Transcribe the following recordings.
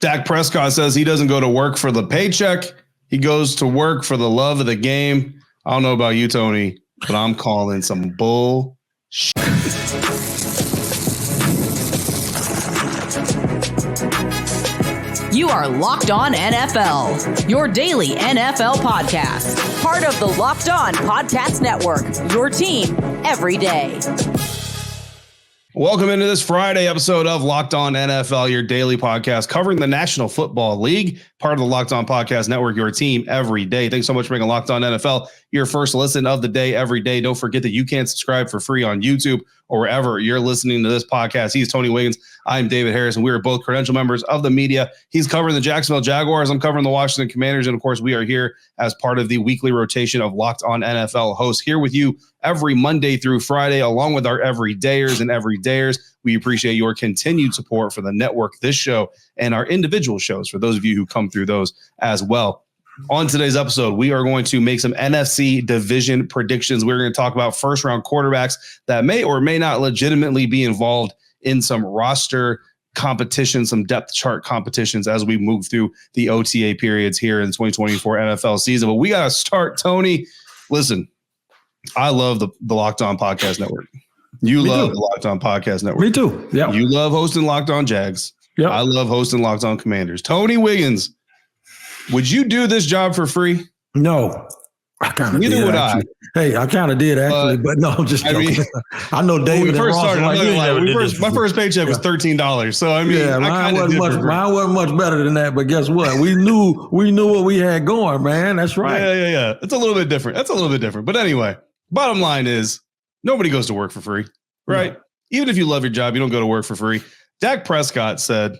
Dak Prescott says he doesn't go to work for the paycheck. He goes to work for the love of the game. I don't know about you, Tony, but I'm calling some bull shit. You are Locked On NFL, your daily NFL podcast. Part of the Locked On Podcast Network, your team every day. Welcome into this Friday episode of Locked On NFL, your daily podcast covering the National Football League, part of the Locked On Podcast Network, your team every day. Thanks so much for making Locked On NFL your first listen of the day every day. Don't forget that you can subscribe for free on YouTube or wherever you're listening to this podcast. He's Tony Wiggins. I'm David Harris, and we are both credential members of the media. He's covering the Jacksonville Jaguars. I'm covering the Washington Commanders. And, of course, we are here as part of the weekly rotation of Locked On NFL hosts here with you every Monday through Friday, along with our everydayers and everydayers. We appreciate your continued support for the network, this show, and our individual shows for those of you who come through those as well. On today's episode, we are going to make some NFC division predictions. We're going to talk about first-round quarterbacks that may or may not legitimately be involved in some roster competition, some depth chart competitions as we move through the OTA periods here in the 2024 NFL season. But we got to start, Tony. Listen, I love the Locked On Podcast Network. You love the Locked On Podcast Network. Me too. Yeah. You love hosting Locked On Jags. Yeah. I love hosting Locked On Commanders. Tony Wiggins, would you do this job for free? No. I kind of did. Neither would I. Hey, I kind of did actually, but no, I'm just joking. I know David. When we first started, my first paycheck was $13. So I mean, mine wasn't much better than that. But guess what? We knew what we had going, man. That's right. Yeah. It's a little bit different. That's a little bit different. But anyway, bottom line is nobody goes to work for free, right? No. Even if you love your job, you don't go to work for free. Dak Prescott said,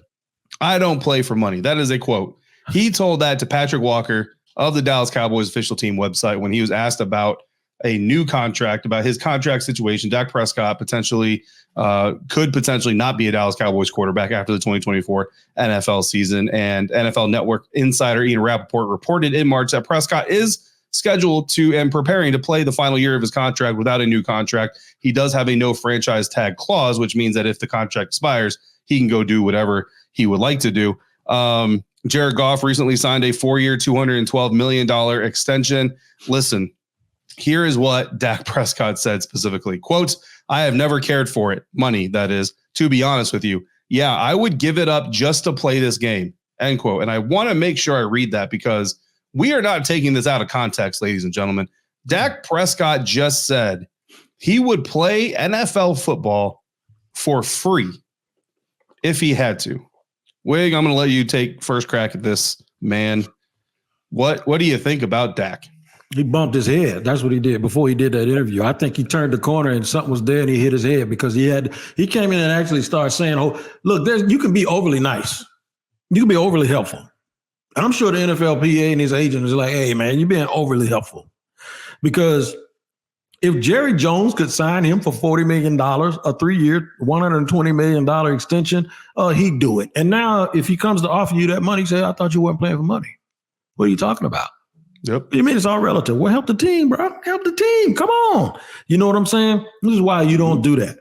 "I don't play for money." That is a quote. He told that to Patrick Walker of the Dallas Cowboys official team website when he was asked about a new contract, about his contract situation. Dak Prescott could potentially not be a Dallas Cowboys quarterback after the 2024 NFL season. And NFL Network insider Ian Rappaport reported in March that Prescott is scheduled to and preparing to play the final year of his contract without a new contract. He does have a no franchise tag clause, which means that if the contract expires, he can go do whatever he would like to do. Jared Goff recently signed a 4-year, $212 million extension. Listen, here is what Dak Prescott said specifically. Quote, "I have never cared for it." Money, that is. "To be honest with you, yeah, I would give it up just to play this game." End quote. And I want to make sure I read that because we are not taking this out of context, ladies and gentlemen. Dak Prescott just said he would play NFL football for free if he had to. Wig, I'm going to let you take first crack at this, man. What do you think about Dak? He bumped his head. That's what he did before he did that interview. I think he turned the corner and something was there and he hit his head because he came in and actually started saying, "Oh, look, you can be overly nice. You can be overly helpful." And I'm sure the NFLPA and his agent is like, "Hey, man, you're being overly helpful." Because if Jerry Jones could sign him for $40 million, a 3-year, $120 million extension, he'd do it. And now if he comes to offer you that money, say, "I thought you weren't playing for money." What are you talking about? Yep. You mean it's all relative? Well, help the team, bro. Help the team. Come on. You know what I'm saying? This is why you don't do that.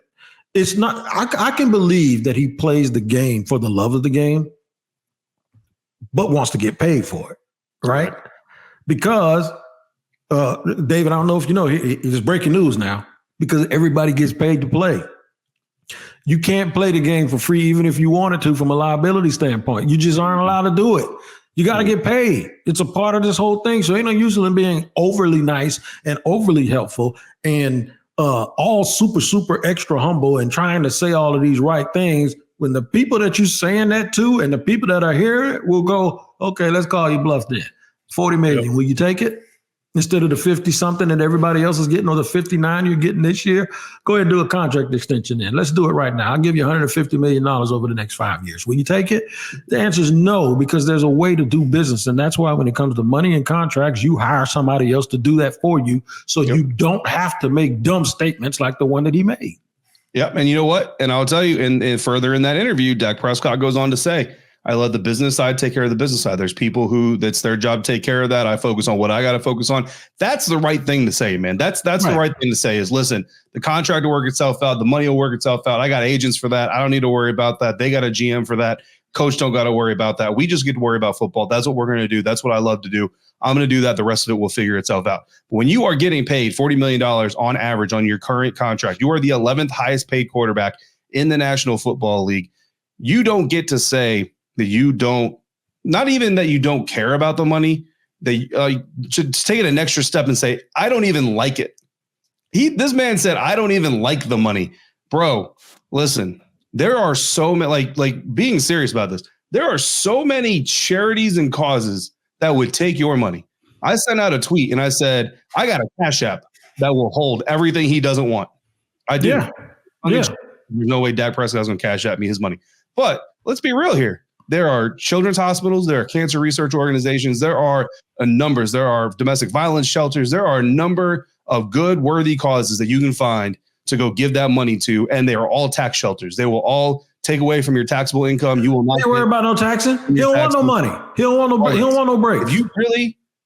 It's not, I can believe that he plays the game for the love of the game, but wants to get paid for it, right? Because David, I don't know if you know, it's breaking news now because everybody gets paid to play. You can't play the game for free, even if you wanted to, from a liability standpoint. You just aren't allowed to do it. You got to get paid. It's a part of this whole thing. So ain't no use in being overly nice and overly helpful and all super, super extra humble and trying to say all of these right things when the people that you're saying that to and the people that are here will go, "Okay, let's call you bluff then. 40 million. Yep. Will you take it? Instead of the 50 something that everybody else is getting or the 59 you're getting this year, go ahead and do a contract extension then. Let's do it right now. I'll give you $150 million over the next 5 years. Will you take it?" The answer is no, because there's a way to do business. And that's why when it comes to money and contracts, you hire somebody else to do that for you. So you don't have to make dumb statements like the one that he made. Yep. And you know what? And I'll tell you, and further in that interview, Dak Prescott goes on to say, "I let the business side take care of the business side. There's people who that's their job to take care of that. I focus on what I got to focus on." That's the right thing to say, man. That's right. The right thing to say is, listen, the contract will work itself out. The money will work itself out. I got agents for that. I don't need to worry about that. They got a GM for that. Coach don't got to worry about that. We just get to worry about football. That's what we're going to do. That's what I love to do. I'm going to do that. The rest of it will figure itself out. But when you are getting paid $40 million on average on your current contract, you are the 11th highest paid quarterback in the National Football League. You don't get to say that you don't, not even that you don't care about the money, that you should take it an extra step and say, I don't even like it. This man said, I don't even like the money. Bro, listen, there are so many, like being serious about this, there are so many charities and causes that would take your money. I sent out a tweet and I said, I got a Cash App that will hold everything he doesn't want. I do. Yeah. There's no way Dak Prescott's going to Cash App me his money. But let's be real here. There are children's hospitals. There are cancer research organizations. There are numbers. There are domestic violence shelters. There are a number of good, worthy causes that you can find to go give that money to, and they are all tax shelters. They will all take away from your taxable income. You will not worry about no taxing. He don't want no money. He don't want no. He don't want no breaks.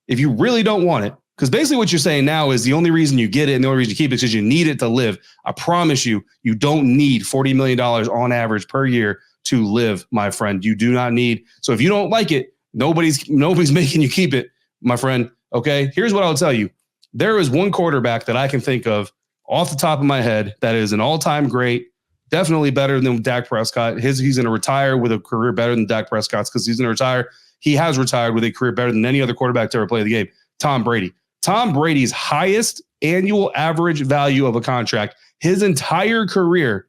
If you really don't want it, because basically what you're saying now is the only reason you get it and the only reason you keep it is because you need it to live. I promise you, you don't need $40 million on average per year to live, my friend. You do not need. So if you don't like it, nobody's making you keep it, my friend. Okay. Here's what I'll tell you. There is one quarterback that I can think of off the top of my head that is an all-time great, definitely better than Dak Prescott. He's going to retire with a career better than Dak Prescott's because he's going to retire. He has retired with a career better than any other quarterback to ever play the game. Tom Brady. Tom Brady's highest annual average value of a contract, his entire career,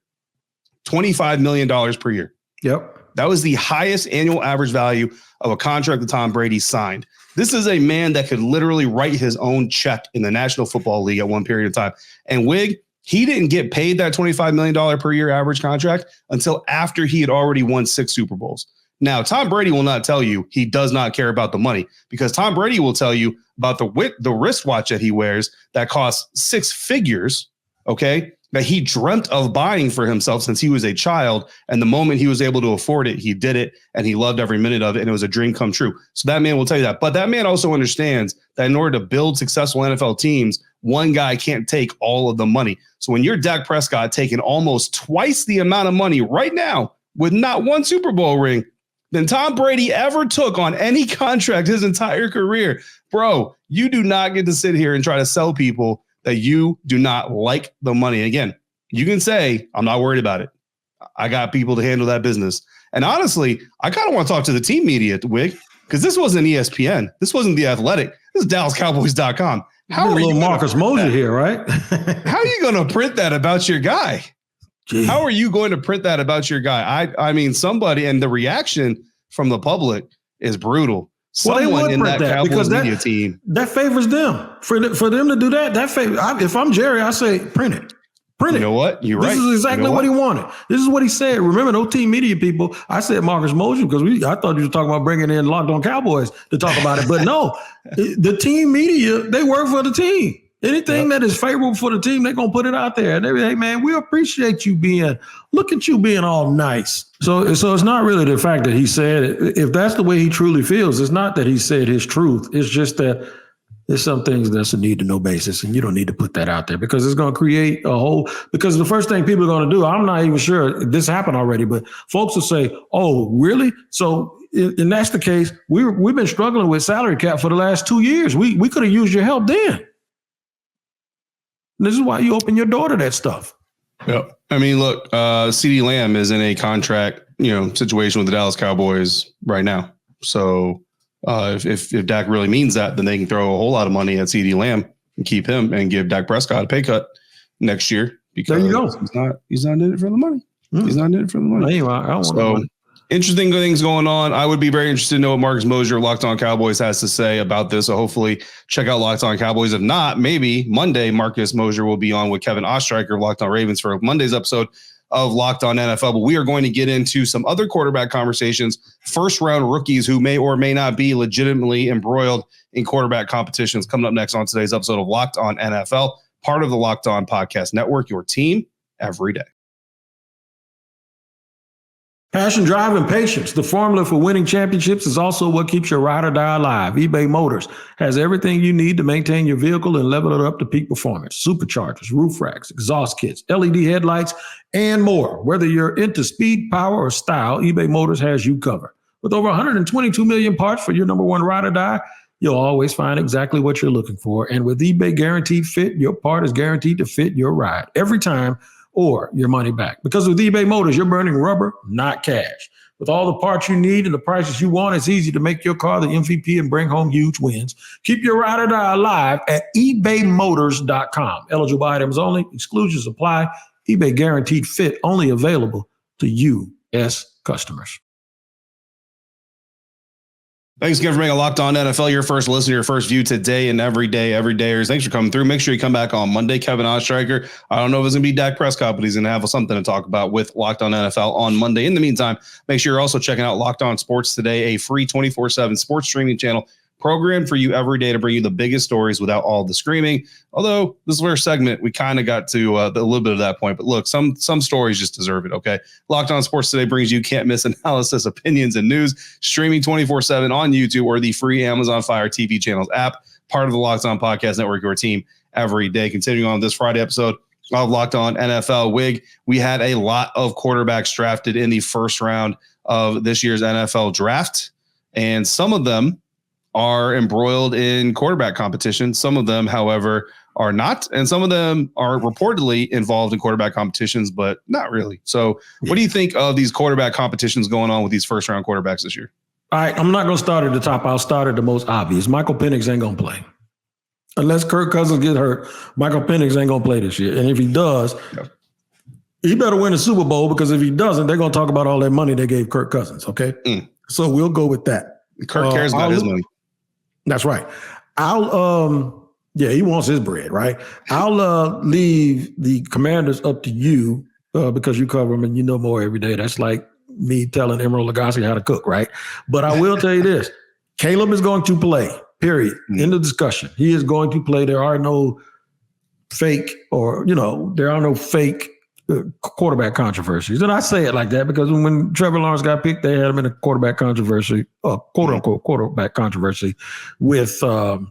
$25 million per year. Yep. That was the highest annual average value of a contract that Tom Brady signed. This is a man that could literally write his own check in the National Football League at one period of time. And Wig, he didn't get paid that $25 million per year average contract until after he had already won 6 Super Bowls. Now, Tom Brady will not tell you he does not care about the money because Tom Brady will tell you about the wristwatch that he wears that costs 6 figures, okay, that he dreamt of buying for himself since he was a child. And the moment he was able to afford it, he did it and he loved every minute of it. And it was a dream come true. So that man will tell you that. But that man also understands that in order to build successful NFL teams, one guy can't take all of the money. So when you're Dak Prescott taking almost twice the amount of money right now with not one Super Bowl ring than Tom Brady ever took on any contract his entire career, bro, you do not get to sit here and try to sell people that you do not like the money. Again, you can say, I'm not worried about it. I got people to handle that business. And honestly, I kind of want to talk to the team media at Wig because this wasn't ESPN. This wasn't The Athletic. This is DallasCowboys.com. How are you Marcus Mosher here, right? How are you going to print that about your guy? Gee. How are you going to print that about your guy? I mean, somebody, and the reaction from the public is brutal. Someone in that Cowboys media team. That favors them. For them to do that, if I'm Jerry, I say print it. Print it. You know what? You're right. This is exactly what he wanted. This is what he said. Remember, those team media people, I said Marcus Mosher because I thought you were talking about bringing in Locked On Cowboys to talk about it. But no, the team media, they work for the team. Anything that is favorable for the team, they're going to put it out there. And hey, man, we appreciate you look at you being all nice. So it's not really the fact that he said it. If that's the way he truly feels, it's not that he said his truth. It's just that there's some things that's a need to know basis, and you don't need to put that out there because it's going to create a whole, because the first thing people are going to do, I'm not even sure this happened already, but folks will say, oh, really? So and that's the case. We've been struggling with salary cap for the last 2 years. We could have used your help then. This is why you open your door to that stuff. Yeah. I mean, look, CeeDee Lamb is in a contract, situation with the Dallas Cowboys right now. So if Dak really means that, then they can throw a whole lot of money at CeeDee Lamb and keep him and give Dak Prescott a pay cut next year. Because there you go. He's not in it for the money. He's not in it for the money. Anyway, I don't want the money. Interesting things going on. I would be very interested to know what Marcus Mosher, Locked On Cowboys, has to say about this. So hopefully check out Locked On Cowboys. If not, maybe Monday, Marcus Mosher will be on with Kevin Ostreicher of Locked On Ravens for Monday's episode of Locked On NFL. But we are going to get into some other quarterback conversations, first-round rookies who may or may not be legitimately embroiled in quarterback competitions, coming up next on today's episode of Locked On NFL, part of the Locked On Podcast Network, your team every day. Passion, drive, and patience. The formula for winning championships is also what keeps your ride or die alive. eBay Motors has everything you need to maintain your vehicle and level it up to peak performance. Superchargers, roof racks, exhaust kits, LED headlights, and more. Whether you're into speed, power, or style, eBay Motors has you covered. With over 122 million parts for your number one ride or die, you'll always find exactly what you're looking for. And with eBay Guaranteed Fit, your part is guaranteed to fit your ride every time, or your money back. Because with eBay Motors, you're burning rubber, not cash. With all the parts you need and the prices you want, it's easy to make your car the MVP and bring home huge wins. Keep your ride or die alive at ebaymotors.com. Eligible items only. Exclusions apply. eBay Guaranteed Fit only available to U.S. customers. Thanks again for making Locked On NFL your first listen, your first view today and every day, everydayers. Thanks for coming through. Make sure you come back on Monday. Kevin Ostreicher. I don't know if it's going to be Dak Prescott, but he's going to have something to talk about with Locked On NFL on Monday. In the meantime, make sure you're also checking out Locked On Sports Today, a free 24/7 sports streaming channel programmed for you every day to bring you the biggest stories without all the screaming. Although this is where segment, we kind of got to a little bit of that point. But look, some stories just deserve it, okay? Locked On Sports Today brings you can't miss analysis, opinions, and news, streaming 24/7 on YouTube or the free Amazon Fire TV channels app, part of the Locked On Podcast Network, your team every day. Continuing on this Friday episode of Locked On NFL Wig, we had a lot of quarterbacks drafted in the first round of this year's NFL draft, and some of them are embroiled in quarterback competition. Some of them, however, are not, and some of them are reportedly involved in quarterback competitions, but not really. So what do you think of these quarterback competitions going on with these first-round quarterbacks this year? All right, I'm not going to start at the top. I'll start at the most obvious. Michael Penix ain't going to play. Unless Kirk Cousins get hurt, Michael Penix ain't going to play this year. And if he does, he better win a Super Bowl, because if he doesn't, they're going to talk about all that money they gave Kirk Cousins, okay? So we'll go with that. Kirk cares about his money. That's right. He wants his bread, right? I'll leave the Commanders up to you because you cover them and you know more every day. That's like me telling Emeril Lagasse how to cook, right? But I will tell you this. Caleb is going to play, period. End of discussion. He is going to play. There are no fake quarterback controversies. And I say it like that because when Trevor Lawrence got picked, they had him in a quarterback controversy, quote unquote quarterback controversy with Gardner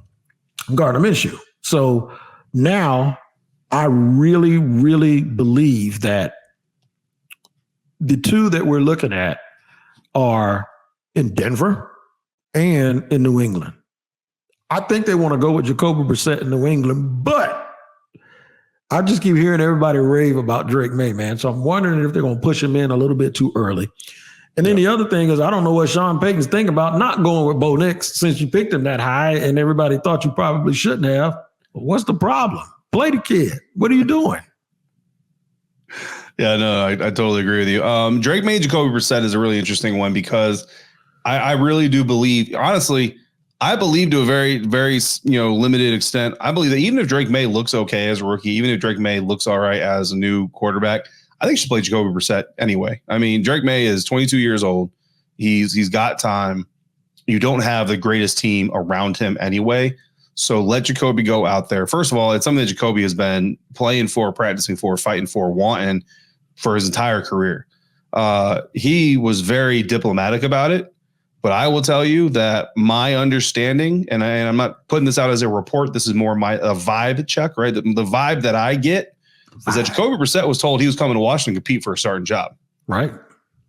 Minshew. So now I really, really believe that the two that we're looking at are in Denver and in New England. I think they want to go with Jacoby Brissett in New England, but I just keep hearing everybody rave about Drake May, man. So I'm wondering if they're going to push him in a little bit too early. And then the other thing is, I don't know what Sean Payton's thinking about not going with Bo Nix since you picked him that high and everybody thought you probably shouldn't have. But what's the problem? Play the kid. What are you doing? Yeah, no, I totally agree with you. Drake May, Jacoby Brissett is a really interesting one because I really do believe, honestly, I believe to a very, very, limited extent. I believe that even if Drake May looks okay as a rookie, even if Drake May looks all right as a new quarterback, I think you should play Jacoby Brissett anyway. I mean, Drake May is 22 years old. He's got time. You don't have the greatest team around him anyway. So let Jacoby go out there. First of all, it's something that Jacoby has been playing for, practicing for, fighting for, wanting for his entire career. He was very diplomatic about it. But I will tell you that my understanding, and I'm not putting this out as a report, this is more a vibe check, right? The vibe that I get is that Jacoby Brissett was told he was coming to Washington to compete for a starting job. Right.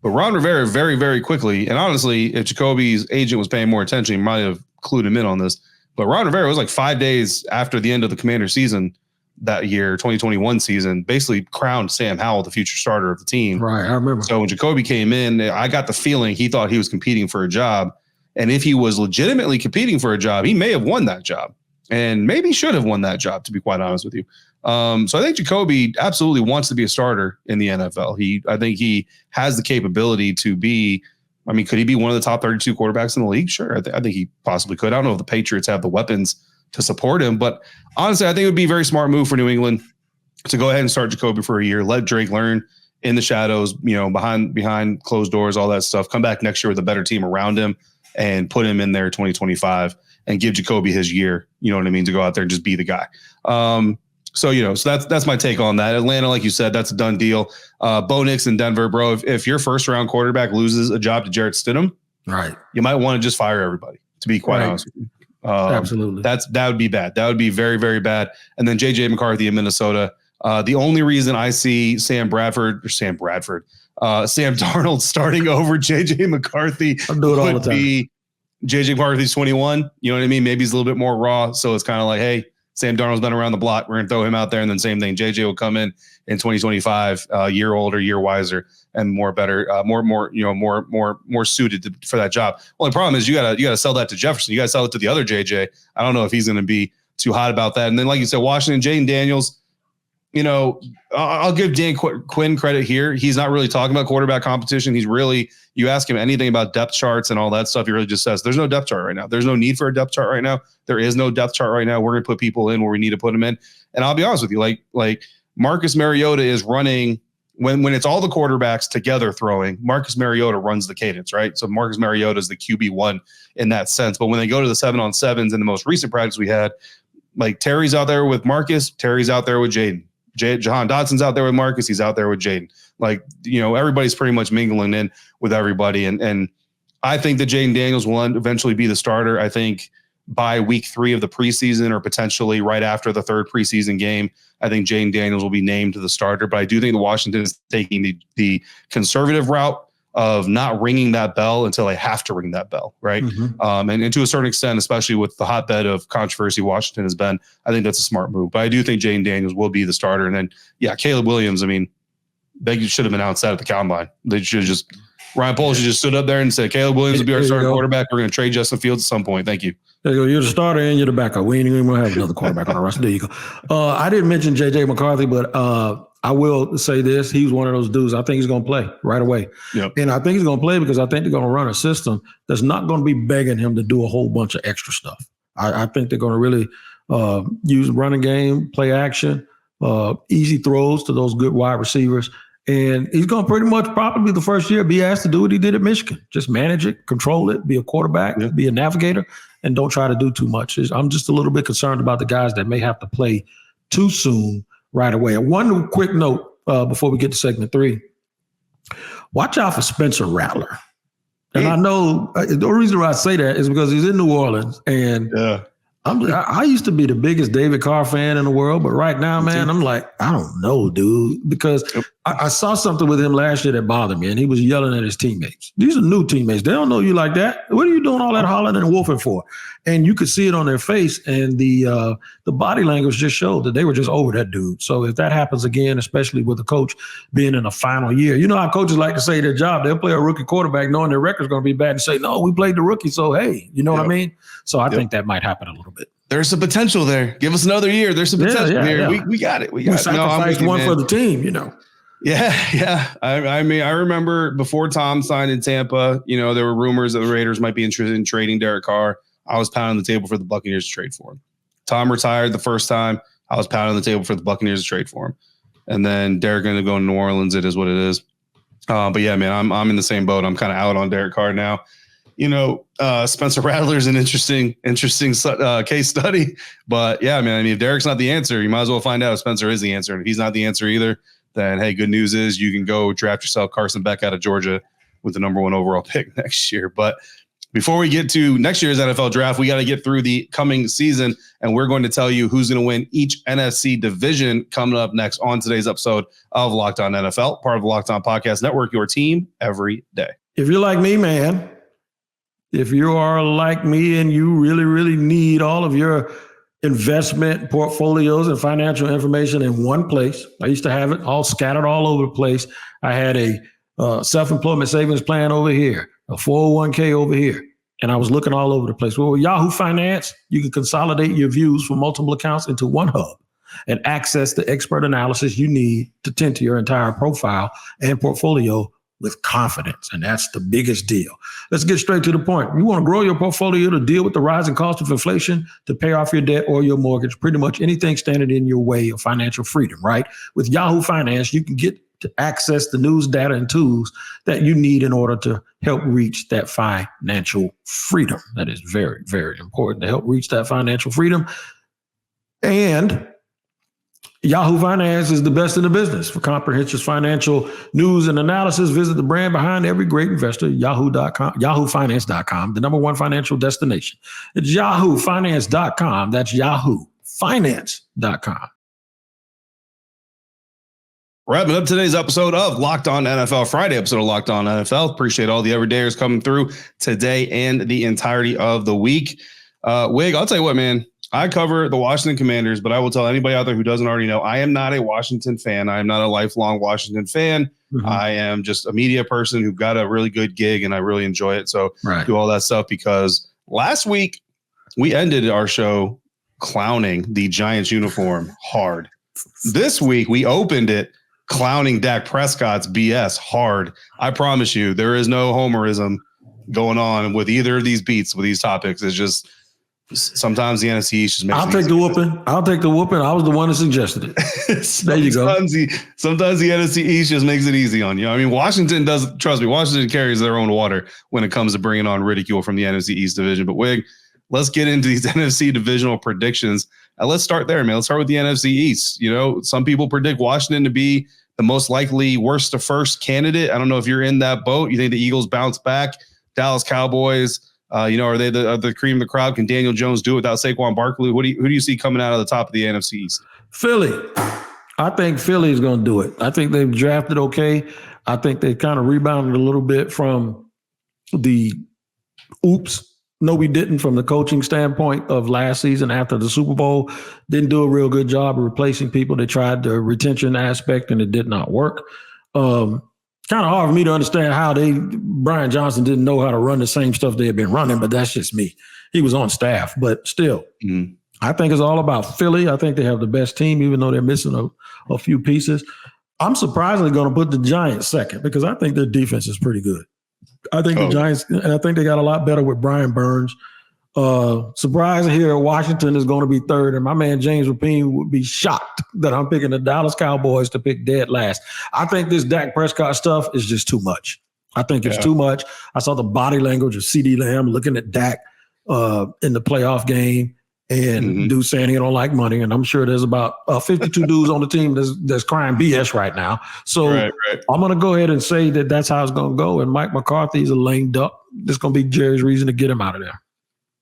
But Ron Rivera very, very quickly, and honestly, if Jacoby's agent was paying more attention, he might have clued him in on this. But Ron Rivera was like 5 days after the end of the Commander season that year, 2021 season, basically crowned Sam Howell the future starter of the team. Right, I remember. So when Jacoby came in, I got the feeling he thought he was competing for a job. And if he was legitimately competing for a job, he may have won that job and maybe should have won that job, to be quite honest with you. So I think Jacoby absolutely wants to be a starter in the NFL. I think he has the capability to be, could he be one of the top 32 quarterbacks in the league? Sure. I think he possibly could. I don't know if the Patriots have the weapons to support him, but honestly, I think it would be a very smart move for New England to go ahead and start Jacoby for a year, let Drake learn in the shadows, behind closed doors, all that stuff, come back next year with a better team around him and put him in there 2025 and give Jacoby his year, to go out there and just be the guy. So, so that's my take on that. Atlanta, like you said, that's a done deal. Bo Nix in Denver, bro. If your first round quarterback loses a job to Jarrett Stidham, right, you might want to just fire everybody, to be quite honest with you. Absolutely. That would be bad. That would be very, very bad. And then JJ McCarthy in Minnesota. The only reason I see Sam Darnold starting over JJ McCarthy would be JJ McCarthy's 21. You know what I mean? Maybe he's a little bit more raw. So it's kind of like, hey, Sam Darnold's been around the block. We're going to throw him out there. And then same thing. JJ will come in 2025, year older, year wiser, and more suited for that job. Well, the problem is you gotta sell that to Jefferson. You gotta sell it to the other JJ. I don't know if he's going to be too hot about that. And then, like you said, Washington, Jaden Daniels, I'll give Dan Quinn credit here. He's not really talking about quarterback competition. You ask him anything about depth charts and all that stuff, he really just says, there's no depth chart right now. There's no need for a depth chart right now. There is no depth chart right now. We're going to put people in where we need to put them in. And I'll be honest with you, like Marcus Mariota is running when it's all the quarterbacks together throwing, Marcus Mariota runs the cadence, right? So Marcus Mariota is the QB1 in that sense. But when they go to the 7-on-7s in the most recent practice we had, like Terry's out there with Marcus, Terry's out there with Jaden. Jahan Dotson's out there with Marcus. He's out there with Jaden. Like, everybody's pretty much mingling in with everybody. And I think that Jaden Daniels will eventually be the starter. I think by week 3 of the preseason, or potentially right after the 3rd preseason game, I think Jaden Daniels will be named to the starter. But I do think the Washington is taking the conservative route of not ringing that bell until they have to ring that bell, right? Mm-hmm. And to a certain extent, especially with the hotbed of controversy Washington has been, I think that's a smart move. But I do think Jaden Daniels will be the starter. And then, Caleb Williams, I mean, they should have announced that at the combine. They should have Ryan Poles should just stood up there and said, Caleb Williams will be our starting quarterback. We're going to trade Justin Fields at some point. Thank you. There you go. You're the starter and you're the backup. We ain't even going to have another quarterback on the roster. There you go. I didn't mention J.J. McCarthy, but I will say this. He's one of those dudes. I think he's going to play right away. Yep. And I think he's going to play because I think they're going to run a system that's not going to be begging him to do a whole bunch of extra stuff. I think they're going to really use running game, play action, easy throws to those good wide receivers. And he's going to pretty much probably the first year be asked to do what he did at Michigan. Just manage it, control it, be a quarterback, be a navigator, and don't try to do too much. I'm just a little bit concerned about the guys that may have to play too soon right away. And one quick note before we get to segment 3. Watch out for Spencer Rattler. And I know the reason why I say that is because he's in New Orleans. And I used to be the biggest David Carr fan in the world, but right now, man, I'm like, I don't know, dude, because I saw something with him last year that bothered me, and he was yelling at his teammates. These are new teammates. They don't know you like that. What are you doing all that hollering and wolfing for? And you could see it on their face, and the body language just showed that they were just over that dude. So if that happens again, especially with the coach being in a final year, you know how coaches like to say their job. They'll play a rookie quarterback knowing their record's going to be bad and say, no, we played the rookie, so hey, you know what I mean? So I think that might happen a little bit. There's some potential there. Give us another year. There's some potential here. Yeah. We got it. We sacrificed one for the team, Yeah. I mean, I remember before Tom signed in Tampa, there were rumors that the Raiders might be interested in trading Derek Carr. I was pounding the table for the Buccaneers to trade for him. Tom retired the first time. I was pounding the table for the Buccaneers to trade for him. And then Derek going to go to New Orleans. It is what it is. But yeah, man, I'm in the same boat. I'm kind of out on Derek Carr now. Spencer Rattler is an interesting case study. But yeah, man, I mean, if Derek's not the answer, you might as well find out if Spencer is the answer. And if he's not the answer either, then hey, good news is you can go draft yourself Carson Beck out of Georgia with the number 1 overall pick next year. But before we get to next year's NFL draft, we got to get through the coming season, and we're going to tell you who's going to win each NFC division coming up next on today's episode of Locked On NFL, part of the Locked On Podcast Network, your team every day. If you're like me, man, if you are like me and you really, really need all of your investment portfolios and financial information in one place, I used to have it all scattered all over the place. I had a self-employment savings plan over here, a 401k over here, and I was looking all over the place. Well, with Yahoo Finance, you can consolidate your views from multiple accounts into one hub and access the expert analysis you need to tend to your entire profile and portfolio with confidence. And that's the biggest deal. Let's get straight to the point. You want to grow your portfolio to deal with the rising cost of inflation, to pay off your debt or your mortgage, pretty much anything standing in your way of financial freedom, right? With Yahoo Finance, you can get to access the news, data, and tools that you need in order to help reach that financial freedom. That is very, very important to help reach that financial freedom. And Yahoo Finance is the best in the business. For comprehensive financial news and analysis, visit the brand behind every great investor, yahoo.com, yahoofinance.com, the number one financial destination. It's yahoofinance.com. That's yahoofinance.com. Wrapping up today's episode of Locked On NFL, Friday episode of Locked On NFL. Appreciate all the everydayers coming through today and the entirety of the week. Wig, I'll tell you what, man. I cover the Washington Commanders, but I will tell anybody out there who doesn't already know, I am not a Washington fan. I am not a lifelong Washington fan. Mm-hmm. I am just a media person who got a really good gig, and I really enjoy it. So do all that stuff, because last week we ended our show clowning the Giants uniform hard. This week we opened it clowning Dak Prescott's BS hard. I promise you, there is no homerism going on with either of these beats, with these topics. It's just sometimes the NFC East just makes I'll take the whooping. I was the one that suggested it. There you go. Sometimes the NFC East just makes it easy on you. I mean, Washington does, trust me, Washington carries their own water when it comes to bringing on ridicule from the NFC East division. But Wig, let's get into these NFC divisional predictions. Let's start there, man. Let's start with the NFC East. You know, some people predict Washington to be the most likely worst to first candidate. I don't know if you're in that boat. You think the Eagles bounce back? Dallas Cowboys, are they the cream of the crop? Can Daniel Jones do it without Saquon Barkley? Who do you see coming out of the top of the NFC East? Philly. I think Philly is going to do it. I think they've drafted okay. I think they kind of rebounded a little bit from the no, we didn't from the coaching standpoint of last season after the Super Bowl. Didn't do a real good job of replacing people. They tried the retention aspect and it did not work. Kind of hard for me to understand how Brian Johnson didn't know how to run the same stuff they had been running, but that's just me. He was on staff, but still, I think it's all about Philly. I think they have the best team, even though they're missing a few pieces. I'm surprisingly going to put the Giants second because I think their defense is pretty good. I think the Giants, and I think they got a lot better with Brian Burns. Surprising here, Washington is going to be third, and my man James Rapine would be shocked that I'm picking the Dallas Cowboys to pick dead last. I think this Dak Prescott stuff is just too much. I think it's too much. I saw the body language of CeeDee Lamb looking at Dak in the playoff game and dude saying he don't like money, and I'm sure there's about 52 dudes on the team that's crying BS right now. So I'm going to go ahead and say that that's how it's going to go, and Mike McCarthy's a lame duck. This is going to be Jerry's reason to get him out of there.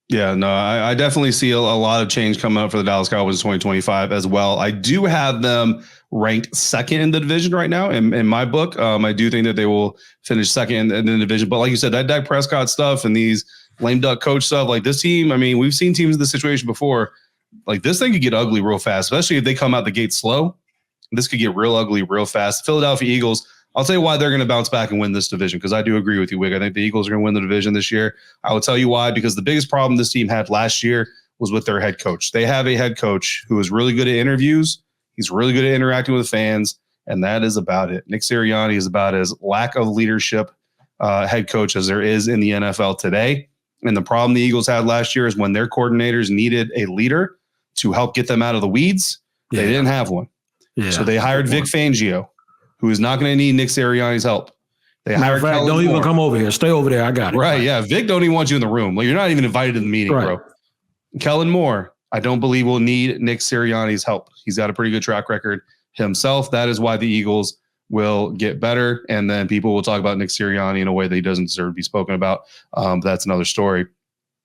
Yeah, no, I definitely see a lot of change coming up for the Dallas Cowboys in 2025 as well. I do have them ranked second in the division right now in my book. I do think that they will finish second in the division. But like you said, that Dak Prescott stuff and these lame duck coach stuff, like this team, I mean, we've seen teams in this situation before. Like this thing could get ugly real fast, especially if they come out the gate slow. This could get real ugly real fast. Philadelphia Eagles, I'll tell you why they're going to bounce back and win this division, because I do agree with you, Wig. I think the Eagles are going to win the division this year. I will tell you why, because the biggest problem this team had last year was with their head coach. They have a head coach who is really good at interviews. He's really good at interacting with fans, and that is about it. Nick Sirianni is about as lack of leadership head coach as there is in the NFL today. And the problem the Eagles had last year is when their coordinators needed a leader to help get them out of the weeds, they didn't have one. Yeah. So they hired Vic Fangio, who is not going to need Nick Sirianni's help. They hired Kellen don't even come over here. Stay over there. I got it. Right, yeah. Vic don't even want you in the room. Like, you're not even invited to the meeting, bro. Kellen Moore, I don't believe will need Nick Sirianni's help. He's got a pretty good track record himself. That is why the Eagles will get better, and then people will talk about Nick Sirianni in a way that he doesn't deserve to be spoken about. But that's another story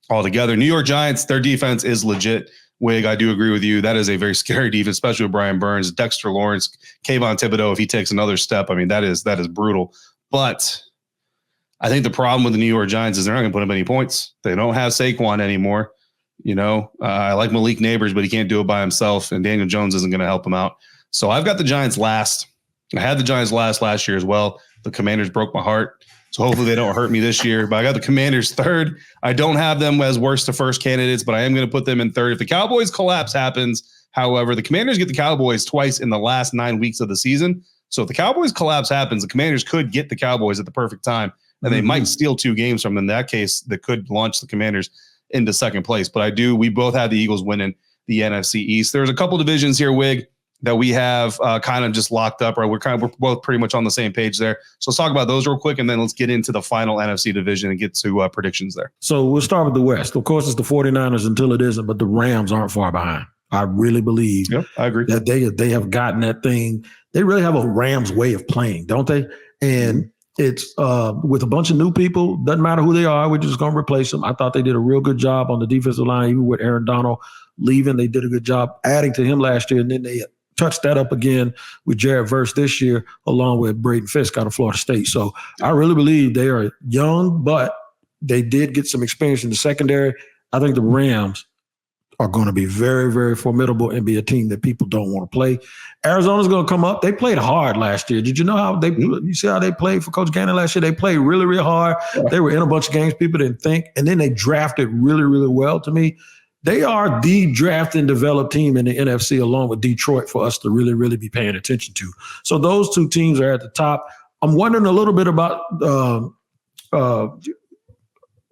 altogether. New York Giants, their defense is legit. Wig, I do agree with you. That is a very scary defense, especially with Brian Burns, Dexter Lawrence, Kayvon Thibodeau. If he takes another step, I mean, that is brutal. But I think the problem with the New York Giants is they're not going to put up any points. They don't have Saquon anymore. You know, I like Malik Neighbors, but he can't do it by himself, and Daniel Jones isn't going to help him out. So I've got the Giants last. I had the Giants last year as well. The Commanders broke my heart. So hopefully they don't hurt me this year. But I got the Commanders third. I don't have them as worst to first candidates, but I am going to put them in third. If the Cowboys collapse happens, however, the Commanders get the Cowboys twice in the last 9 weeks of the season. So if the Cowboys collapse happens, the Commanders could get the Cowboys at the perfect time, and they might steal 2 games from them. In that case, that could launch the Commanders into second place. But we both have the Eagles winning the NFC East. There's a couple divisions here, Wig, that we have kind of just locked up, right? We're both pretty much on the same page there. So let's talk about those real quick, and then let's get into the final NFC division and get to predictions there. So we'll start with the West. Of course, it's the 49ers until it isn't, but the Rams aren't far behind. I really believe I agree that they have gotten that thing. They really have a Rams way of playing, don't they? And it's with a bunch of new people. Doesn't matter who they are. We're just going to replace them. I thought they did a real good job on the defensive line, even with Aaron Donald leaving. They did a good job adding to him last year, and then they touched that up again with Jared Verse this year, along with Braden Fisk out of Florida State. So I really believe they are young, but they did get some experience in the secondary. I think the Rams are going to be very, very formidable and be a team that people don't want to play. Arizona's going to come up. They played hard last year. Did you know how you see how they played for Coach Gannon last year? They played really, really hard. Yeah. They were in a bunch of games people didn't think, and then they drafted really, really well. To me, they are the draft and develop team in the NFC, along with Detroit, for us to really, really be paying attention to. So those two teams are at the top. I'm wondering a little bit about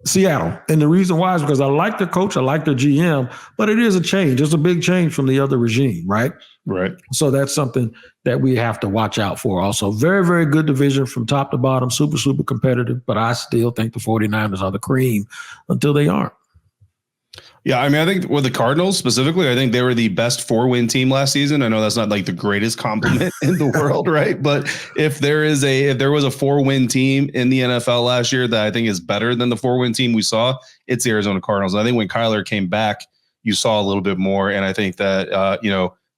Seattle. And the reason why is because I like the coach, I like the GM, but it is a change. It's a big change from the other regime, right? Right. So that's something that we have to watch out for also. Very, very good division from top to bottom, super, super competitive, but I still think the 49ers are the cream until they aren't. Yeah, I mean, I think with the Cardinals specifically, I think they were the best 4-win team last season. I know that's not like the greatest compliment in the world, right? But if there was a 4-win team in the NFL last year that I think is better than the 4-win team we saw, it's the Arizona Cardinals. And I think when Kyler came back, you saw a little bit more. And I think that,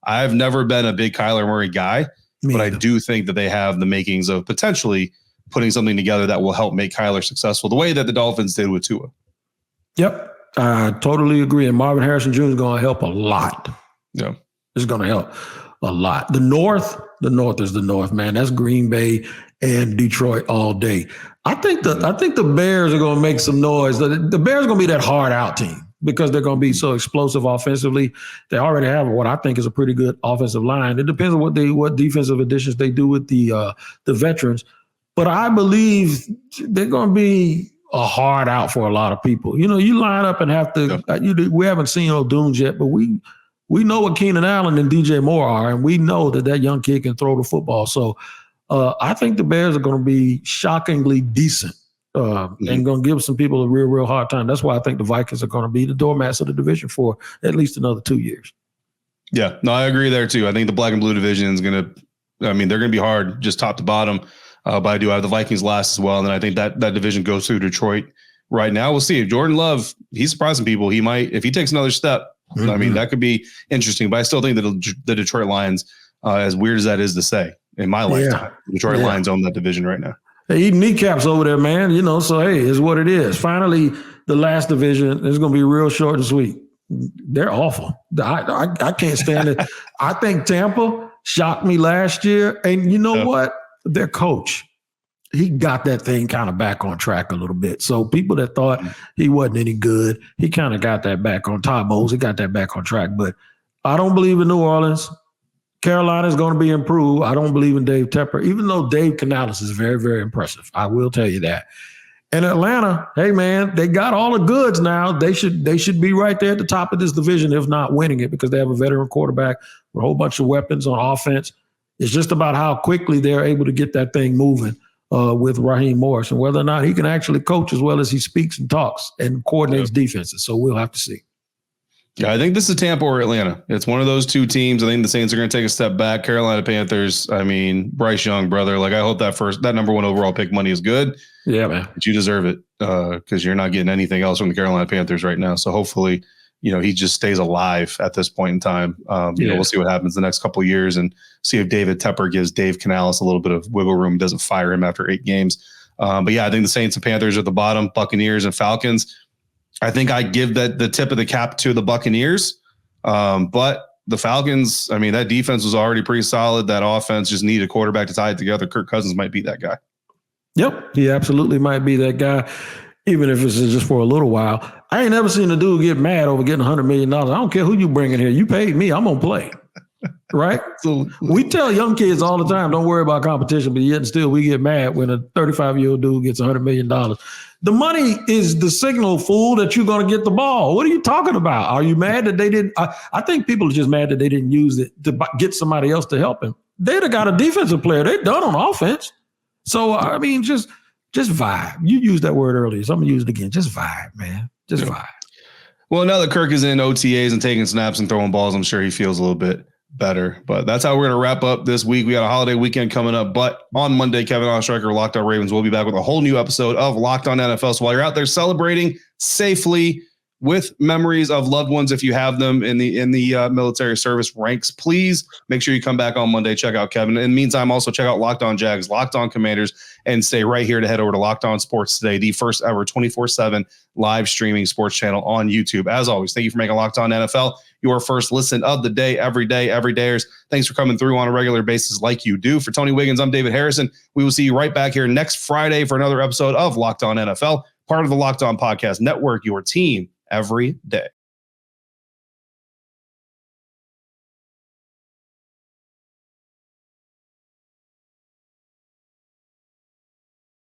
I've never been a big Kyler Murray guy, but I do think that they have the makings of potentially putting something together that will help make Kyler successful the way that the Dolphins did with Tua. Yep. I totally agree. And Marvin Harrison Jr. is going to help a lot. Yeah. It's going to help a lot. The North is the North, man. That's Green Bay and Detroit all day. I think the Bears are going to make some noise. The Bears are going to be that hard out team because they're going to be so explosive offensively. They already have what I think is a pretty good offensive line. It depends on what defensive additions they do with the veterans. But I believe they're going to be a hard out for a lot of people. You know, you line up and have to. We haven't seen O'Doones yet, but we know what Keenan Allen and DJ Moore are, and we know that young kid can throw the football. So I think the Bears are going to be shockingly decent and going to give some people a real, real hard time. That's why I think the Vikings are going to be the doormats of the division for at least another 2 years. Yeah, no, I agree there too. I think the black and blue division is they're going to be hard just top to bottom. But I do have the Vikings last as well. And then I think that division goes through Detroit right now. We'll see. If Jordan Love, he's surprising people. He might, if he takes another step, I mean, that could be interesting. But I still think that the Detroit Lions, as weird as that is to say, in my lifetime, the Detroit Lions own that division right now. They eat kneecaps over there, man. You know, so hey, it's what it is. Finally, the last division is going to be real short and sweet. They're awful. I can't stand it. I think Tampa shocked me last year. And you know what? Their coach, he got that thing kind of back on track a little bit. So people that thought he wasn't any good, he kind of got that back on Todd Bowles. He got that back on track. But I don't believe in New Orleans. Carolina is going to be improved. I don't believe in Dave Tepper, even though Dave Canales is very, very impressive. I will tell you that. And Atlanta, hey, man, they got all the goods now. They should be right there at the top of this division, if not winning it, because they have a veteran quarterback with a whole bunch of weapons on offense. It's just about how quickly they're able to get that thing moving with Raheem Morris and whether or not he can actually coach as well as he speaks and talks and coordinates defenses. So we'll have to see. Yeah, I think this is Tampa or Atlanta. It's one of those two teams. I think the Saints are going to take a step back. Carolina Panthers, I mean, Bryce Young, brother. Like, I hope that number one overall pick money is good. Yeah, man. But you deserve it because you're not getting anything else from the Carolina Panthers right now. So hopefully, he just stays alive at this point in time. We'll see what happens the next couple of years and see if David Tepper gives Dave Canales a little bit of wiggle room, doesn't fire him after 8 games. But yeah, I think the Saints and Panthers are at the bottom, Buccaneers and Falcons. I think I give the tip of the cap to the Buccaneers. But the Falcons, I mean, that defense was already pretty solid. That offense just needed a quarterback to tie it together. Kirk Cousins might be that guy. Yep, he absolutely might be that guy, even if it's just for a little while. I ain't never seen a dude get mad over getting $100 million. I don't care who you bring in here. You paid me. I'm going to play. Right? So we tell young kids all the time, don't worry about competition, but yet still we get mad when a 35-year-old dude gets $100 million. The money is the signal, fool, that you're going to get the ball. What are you talking about? Are you mad that they didn't? I think people are just mad that they didn't use it to get somebody else to help him. They'd have got a defensive player. They're done on offense. So, I mean, just vibe. You used that word earlier, so I'm going to use it again. Just vibe, man. Just vibe. Well, now that Kirk is in OTAs and taking snaps and throwing balls, I'm sure he feels a little bit better. But that's how we're going to wrap up this week. We got a holiday weekend coming up. But on Monday, Kevin Ostreicher, Locked On Ravens, will be back with a whole new episode of Locked On NFL. So while you're out there celebrating safely with memories of loved ones, if you have them in the military service ranks, please make sure you come back on Monday. Check out Kevin. In the meantime, also check out Locked On Jags, Locked On Commanders, and stay right here to head over to Locked On Sports Today, the first ever 24/7 live streaming sports channel on YouTube. As always, thank you for making Locked On NFL your first listen of the day, every day, everydayers. Thanks for coming through on a regular basis like you do. For Tony Wiggins, I'm David Harrison. We will see you right back here next Friday for another episode of Locked On NFL, part of the Locked On Podcast Network, your team every day.